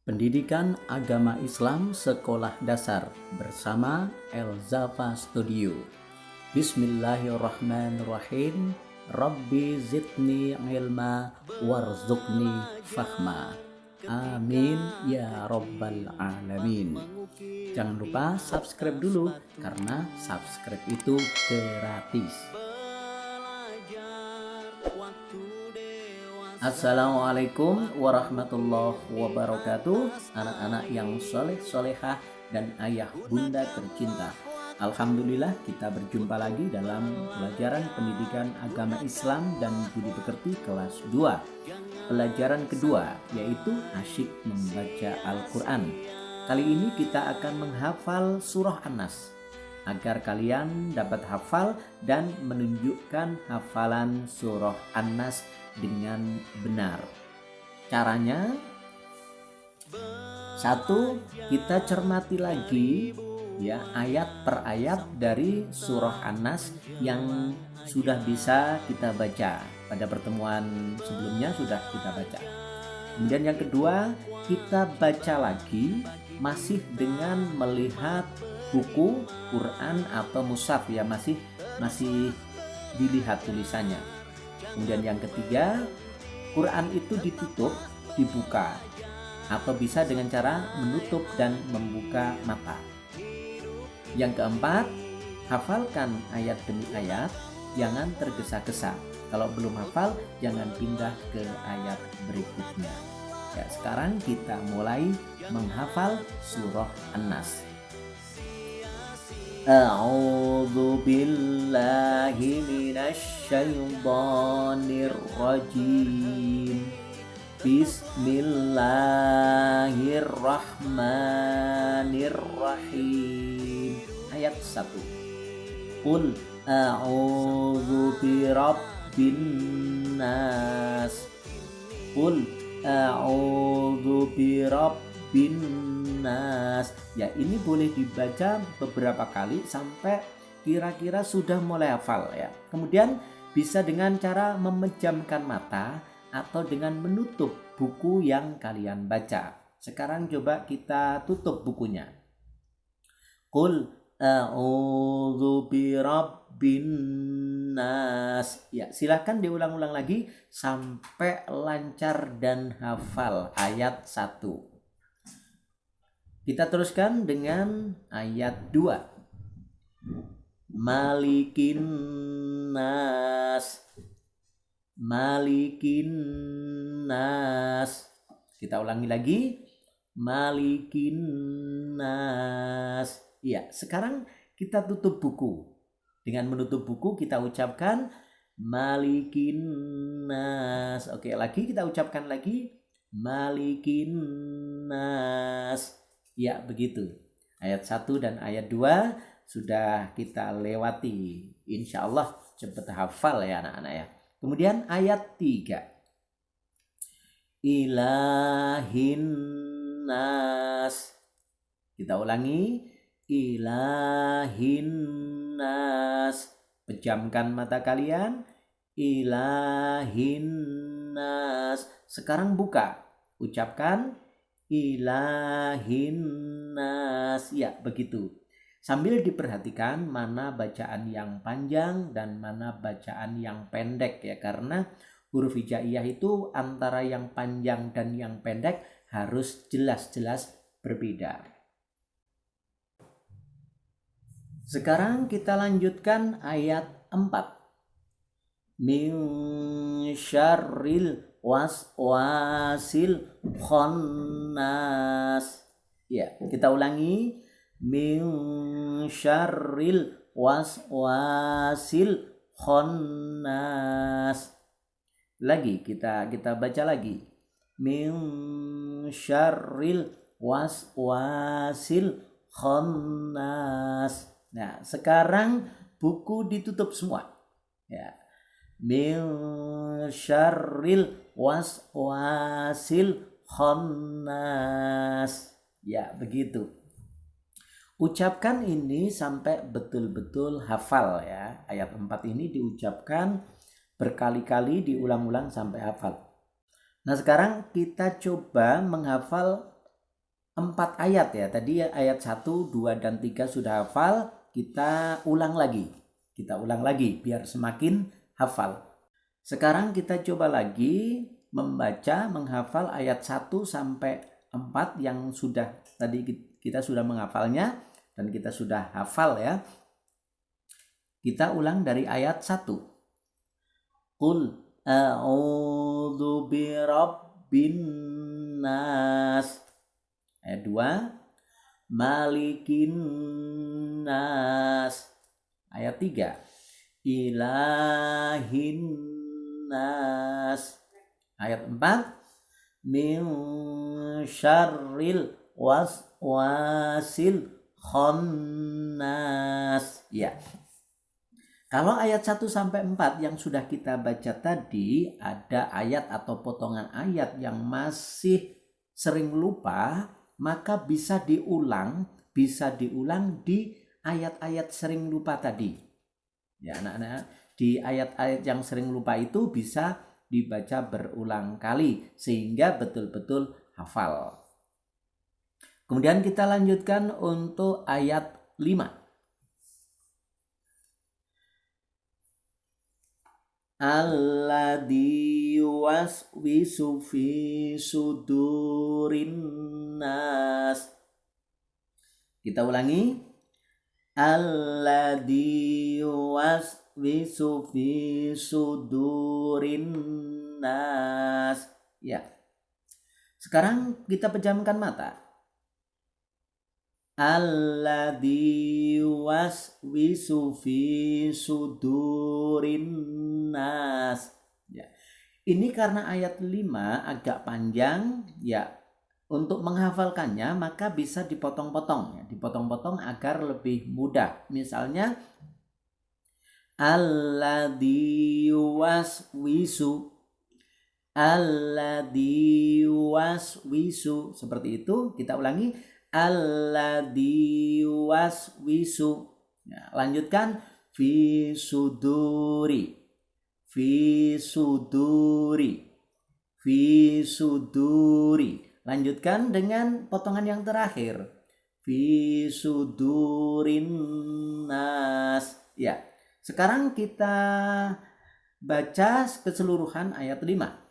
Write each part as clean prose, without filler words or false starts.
Pendidikan Agama Islam Sekolah Dasar bersama Elzafa Studio. Bismillahirrahmanirrahim. Rabbi zidni ilma warzuqni fahma. Amin ya rabbal alamin. Jangan lupa subscribe dulu karena subscribe itu gratis. Assalamualaikum warahmatullahi wabarakatuh. Anak-anak yang soleh solehah dan ayah bunda tercinta, alhamdulillah kita berjumpa lagi dalam pelajaran pendidikan agama Islam dan budi pekerti kelas 2. Pelajaran kedua yaitu asyik membaca Al-Quran. Kali ini kita akan menghafal surah An-Nas agar kalian dapat hafal dan menunjukkan hafalan surah An-Nas dengan benar. Caranya, satu, kita cermati lagi ya ayat per ayat dari surah An-Nas yang sudah bisa kita baca. Pada pertemuan sebelumnya sudah kita baca. Kemudian yang kedua, kita baca lagi masih dengan melihat buku Quran atau mushaf ya, masih dilihat tulisannya. Kemudian yang ketiga, Quran itu ditutup, dibuka, atau bisa dengan cara menutup dan membuka mata. Yang keempat, hafalkan ayat demi ayat, jangan tergesa-gesa. Kalau belum hafal, jangan pindah ke ayat berikutnya. Ya, sekarang kita mulai menghafal surah An-Nas. A'udzu billahi minasy syaithanir rajim. Bismillahirrahmanirrahim. Ayat 1. Qul a'udzu birabbin nas. Qul a'udzu birabbin nas. Ya, ini boleh dibaca beberapa kali sampai kira-kira sudah mulai hafal ya. Kemudian bisa dengan cara memejamkan mata atau dengan menutup buku yang kalian baca. Sekarang coba kita tutup bukunya. Qul a'udzu birabbin nas. Ya, silakan diulang-ulang lagi sampai lancar dan hafal ayat 1. Kita teruskan dengan ayat 2. Malikin nas. Malikin nas. Kita ulangi lagi. Malikin nas. Iya, sekarang kita tutup buku. Dengan menutup buku kita ucapkan Malikin nas. Oke, lagi kita ucapkan lagi Malikin nas. Ya, begitu. Ayat 1 dan ayat 2 sudah kita lewati. Insya Allah cepat hafal ya anak-anak ya. Kemudian ayat 3. Ilahin nas. Kita ulangi. Ilahin nas. Pejamkan mata kalian. Ilahin nas. Sekarang buka. Ucapkan Ilahin nas. Ya, begitu. Sambil diperhatikan mana bacaan yang panjang dan mana bacaan yang pendek ya, karena huruf hijaiyah itu antara yang panjang dan yang pendek harus jelas-jelas berbeda. Sekarang kita lanjutkan ayat 4. Min syarril waswasil khannas. Ya, kita ulangi. Min syarril waswasil khannas. Lagi kita baca lagi. Min syarril waswasil khannas. Nah, sekarang buku ditutup semua. Ya. Min syarril waswasil khannas. Ya, begitu. Ucapkan ini sampai betul-betul hafal ya. Ayat 4 ini diucapkan berkali-kali, diulang-ulang sampai hafal. Nah, sekarang kita coba menghafal 4 ayat ya. Tadi ayat 1, 2, dan 3 sudah hafal. Kita ulang lagi. Biar semakin hafal. Sekarang kita coba lagi membaca, menghafal ayat 1 sampai 4 yang sudah tadi kita sudah menghafalnya dan kita sudah hafal ya. Kita ulang dari ayat 1. Qul a'udzu birabbin nas. Ayat 2, malikin nas. Ayat 3, ilahin nas. Ayat 4, min syarril waswasil khannas. Ya. Kalau ayat 1 sampai 4 yang sudah kita baca tadi, ada ayat atau potongan ayat yang masih sering lupa, maka bisa diulang di ayat-ayat sering lupa tadi. Ya, anak-anak, di ayat-ayat yang sering lupa itu bisa dibaca berulang kali sehingga betul-betul hafal. Kemudian kita lanjutkan untuk ayat 5. Alladzi yuwaswisu fi sudurin nas. Kita ulangi. Alladzi yuwaswisu fi sudurin nas. Ya. Sekarang kita pejamkan mata. Alladzi yuwaswisu fi sudurin nas. Ya. Ini karena ayat 5 agak panjang ya. Untuk menghafalkannya maka bisa dipotong-potong ya, dipotong-potong agar lebih mudah. Misalnya alladzi yuwaswisu, alladzi yuwaswisu, seperti itu. Kita ulangi, alladzi yuwaswisu. Ya, lanjutkan fi suduri, fi suduri, fi suduri. Lanjutkan dengan potongan yang terakhir, fi sudurin nas. Ya. Sekarang kita baca keseluruhan ayat 5.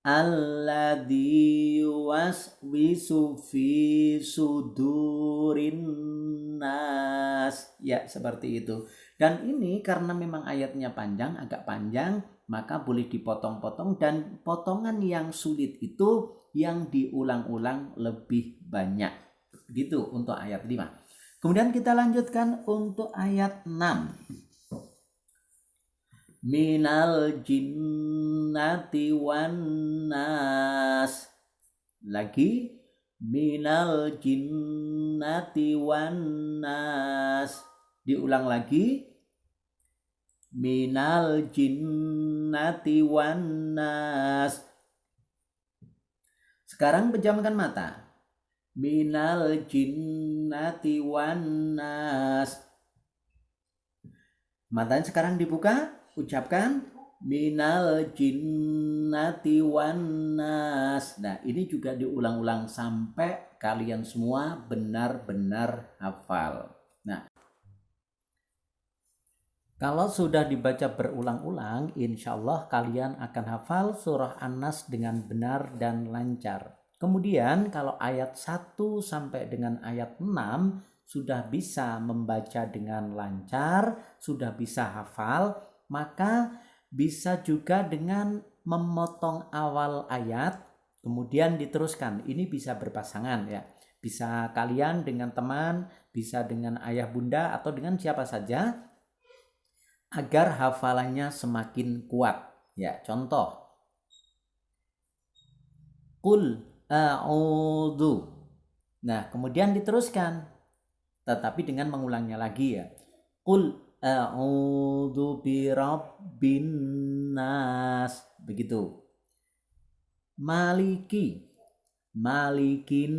Alladzi yuwaswisu fi sudurin nas. Ya, seperti itu. Dan ini karena memang ayatnya panjang, agak panjang, maka boleh dipotong-potong, dan potongan yang sulit itu yang diulang-ulang lebih banyak. Begitu untuk ayat 5. Kemudian kita lanjutkan untuk ayat 6. Minal jinnati wan nas. Lagi, minal jinnati wan nas. Diulang lagi, minal jinnati wan nas. Sekarang pejamkan mata. Minal jinnati wan nas. Matanya sekarang dibuka, ucapkan minal jinnati wan nas. Nah, ini juga diulang-ulang sampai kalian semua benar-benar hafal. Nah, kalau sudah dibaca berulang-ulang, insya Allah kalian akan hafal surah An-Nas dengan benar dan lancar. Kemudian kalau ayat 1 sampai dengan ayat 6 sudah bisa membaca dengan lancar, sudah bisa hafal, maka bisa juga dengan memotong awal ayat, kemudian diteruskan. Ini bisa berpasangan ya. Bisa kalian dengan teman, bisa dengan ayah bunda, atau dengan siapa saja, agar hafalannya semakin kuat. Ya, contoh. Qul a'udzu. Nah, kemudian diteruskan, tetapi dengan mengulangnya lagi ya. Qul a'udzu birabbin nas. Begitu. Maliki, malikin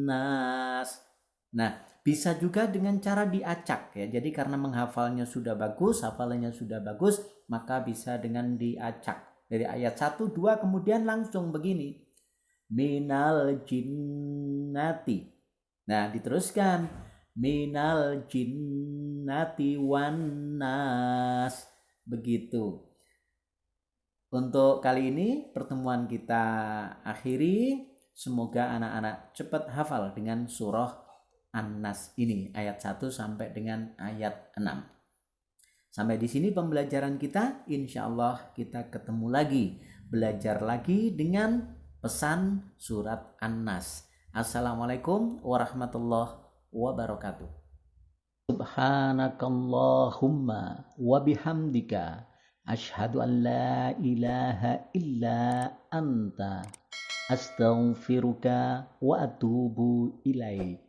nas. Nah, bisa juga dengan cara diacak ya. Jadi karena menghafalnya sudah bagus, hafalannya sudah bagus, maka bisa dengan diacak. Dari ayat 1, 2 kemudian langsung begini. minal jinnati. Nah, diteruskan minal jinnati wan nas. Begitu. Untuk kali ini pertemuan kita akhiri. Semoga anak-anak cepat hafal dengan surah An-Nas ini ayat 1 sampai dengan ayat 6. Sampai di sini pembelajaran kita. Insya Allah kita ketemu lagi, belajar lagi dengan pesan surat An-Nas. Assalamualaikum warahmatullahi wabarakatuh. Subhanakallahumma wa bihamdika asyhadu an la ilaha illa anta astaghfiruka wa atubu ilaik.